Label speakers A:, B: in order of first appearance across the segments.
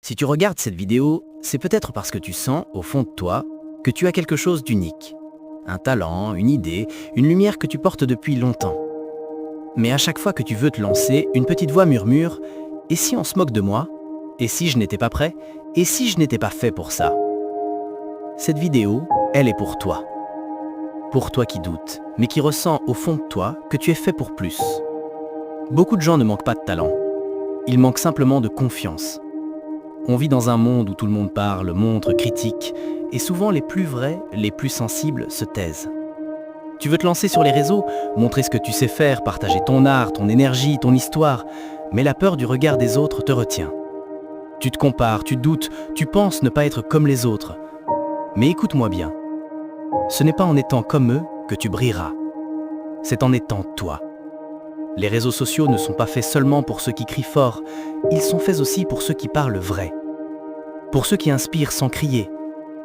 A: Si tu regardes cette vidéo, c'est peut-être parce que tu sens, au fond de toi, que tu as quelque chose d'unique. Un talent, une idée, une lumière que tu portes depuis longtemps. Mais à chaque fois que tu veux te lancer, une petite voix murmure « Et si on se moque de moi ? Et si je n'étais pas prêt ? Et si je n'étais pas fait pour ça ?» Cette vidéo, elle est pour toi. Pour toi qui doutes, mais qui ressens au fond de toi que tu es fait pour plus. Beaucoup de gens ne manquent pas de talent. Ils manquent simplement de confiance. On vit dans un monde où tout le monde parle, montre, critique, et souvent les plus vrais, les plus sensibles se taisent. Tu veux te lancer sur les réseaux, montrer ce que tu sais faire, partager ton art, ton énergie, ton histoire, mais la peur du regard des autres te retient. Tu te compares, tu doutes, tu penses ne pas être comme les autres. Mais écoute-moi bien, ce n'est pas en étant comme eux que tu brilleras. C'est en étant toi. Les réseaux sociaux ne sont pas faits seulement pour ceux qui crient fort, ils sont faits aussi pour ceux qui parlent vrai. Pour ceux qui inspirent sans crier,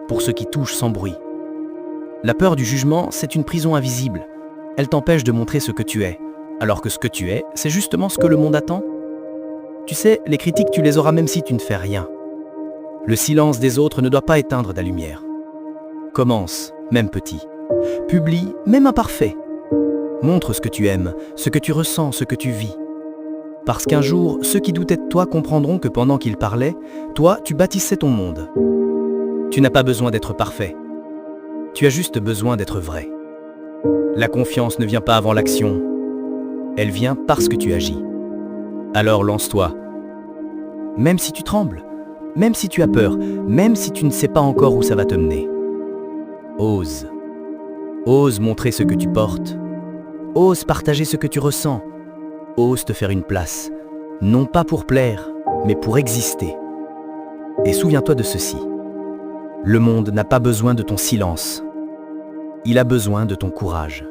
A: pour ceux qui touchent sans bruit. La peur du jugement, c'est une prison invisible. Elle t'empêche de montrer ce que tu es, alors que ce que tu es, c'est justement ce que le monde attend. Tu sais, les critiques, tu les auras même si tu ne fais rien. Le silence des autres ne doit pas éteindre ta lumière. Commence, même petit. Publie, même imparfait. Montre ce que tu aimes, ce que tu ressens, ce que tu vis. Parce qu'un jour, ceux qui doutaient de toi comprendront que pendant qu'ils parlaient, toi, tu bâtissais ton monde. Tu n'as pas besoin d'être parfait. Tu as juste besoin d'être vrai. La confiance ne vient pas avant l'action. Elle vient parce que tu agis. Alors lance-toi. Même si tu trembles, même si tu as peur, même si tu ne sais pas encore où ça va te mener. Ose. Ose montrer ce que tu portes. Ose partager ce que tu ressens. Ose te faire une place, non pas pour plaire, mais pour exister. Et souviens-toi de ceci. Le monde n'a pas besoin de ton silence. Il a besoin de ton courage.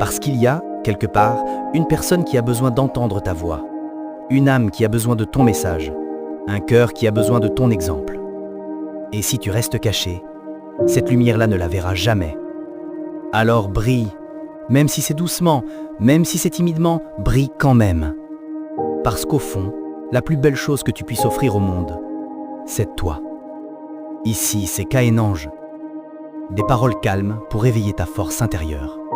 A: Parce qu'il y a, quelque part, une personne qui a besoin d'entendre ta voix. Une âme qui a besoin de ton message. Un cœur qui a besoin de ton exemple. Et si tu restes caché, cette lumière-là ne la verra jamais. Alors brille. Même si c'est doucement, même si c'est timidement, brille quand même. Parce qu'au fond, la plus belle chose que tu puisses offrir au monde, c'est toi. Ici, c'est Kaenange. Des paroles calmes pour éveiller ta force intérieure.